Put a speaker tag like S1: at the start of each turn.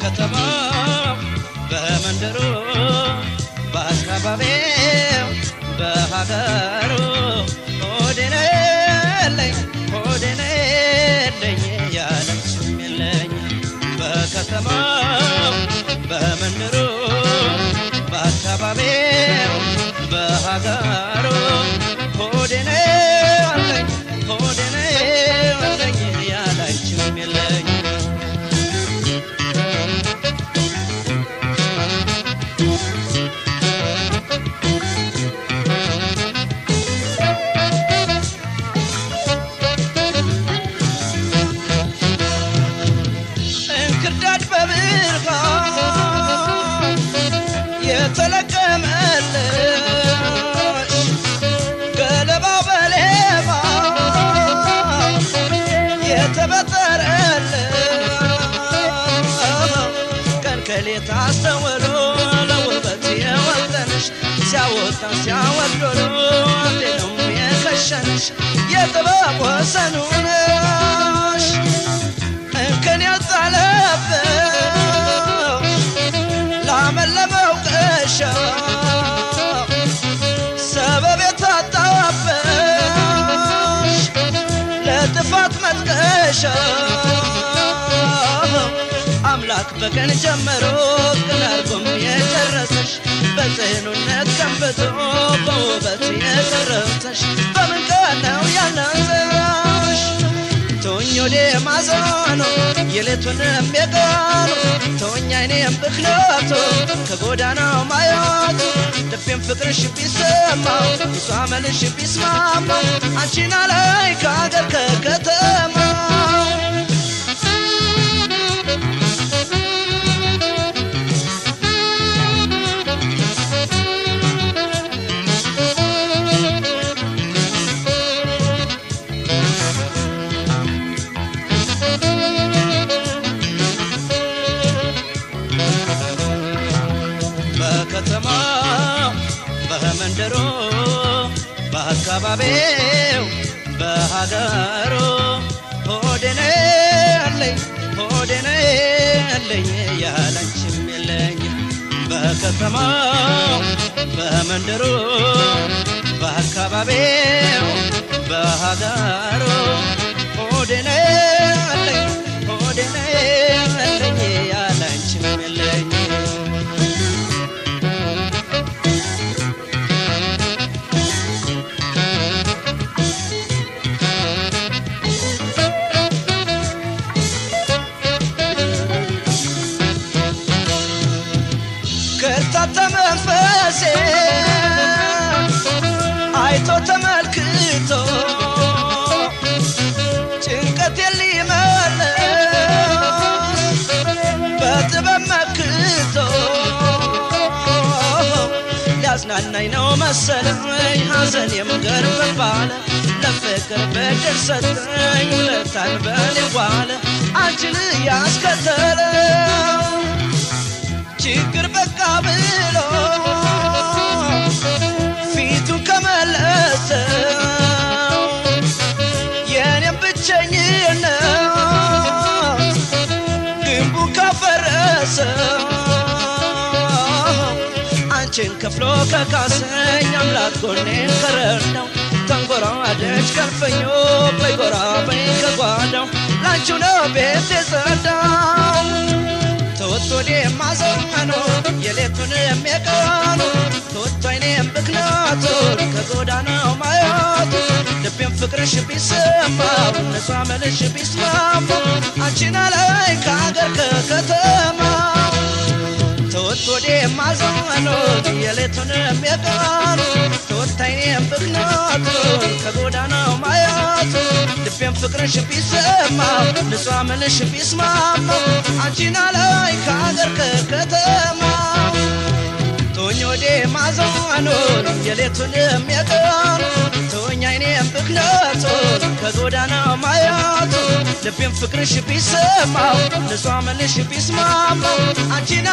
S1: በከተማው በመንደሩ በአካባቢው በሀገሩ ሆዴነለኝ ያለችም የለኝ በከተማው በመንደሩ በአካባቢው በሀገሩ ሆዴነለኝ ያለችም የለኝ ታስተወሎ ለውበት የወጠንሽ ሲያወድሎ እንደው የከሸንሽ የጥበብ ወሰኑ ነሽ እንከን ያጣለብሽ ላመለመው ቀሻ ሰበብ የታጣብሽ ለጥፋት መጥቀሻ አምላክ በቀን ጀመሮ ቀናርጎም የጨረሰሽ በጽኑነት ከንብቶ በውበት የቀረብተሽ በምን ቀን ነው ያልነሰሽ ተወኝ ወደ ማዘኑ የሌቱንም የቀኑ ተወኝ አይኔም ብክለቱ ከጎዳናው ማየቱ ልቤም ፍቅርሽ ቢሰማው እሷ መልሽ ቢስማማው አንቺን አላይ ከአገር ከከተማው በከተማው በመንደሩ በአካባቢው በሀገሩ ሆዴነለኝ ያለችም የለኝ በከተማው በመንደሩ በአካባቢው በሀገሩ ሆዴነለኝ ያለችም የለኝ ተመንፈሴ አይቶ ተመልክቶ ጭንቀት ሊመለስ በጥበብ መክቶ ሊያዝናናኝ ነው መሰለኝ ሐዘኔም ገርም ባለ ለፍቅር በድር ሰጠኝ ውለታን በኔ ዋለ አንቺን ያስከተለው ችግር በቃ ብሎ ፊቱን ከመለሰው የኔም ብቸኝነት ግንቡ ካፈረሰው አንቺን ከፍሎ ከካሰኝ አምላክ ጎኔን ከረዳው ተንጎራደች ከልፈኞ በይጎራ በይ ከጓዳው ላንቺው ነው ቤት የጸዳው ተወቶዴ ማዘመኑ የሌቱንም የቀኑ ተወቶ አይኔም ብክነቱ ከጎዳናው ማየቱ ልቤም ፍቅርሽ ቢሰማው ነፃ መልሽ ቢስማማው አንቺን አላይ ከአገር ከከተማው ተወቶዴ ማዘመኑ የሌቱንም የቀኑ ተወቶ አይኔም ብክነቱ ከጎዳናው ማየቱ ልቤም ፍቅርሽ ቢሰማው ነፃ መልሽ ቢስማማው አንቺን አላይ ከአገር ከከተማው ተወኝ ወደ ማዘኑ የሌቱንም የቀኑ ተወኝ አይኔም ብክነቱ ከጎዳናው ማየቱ ልቤም ፍቅርሽ ቢሰማው ነፃ መልሽ ቢስማማው አንቺን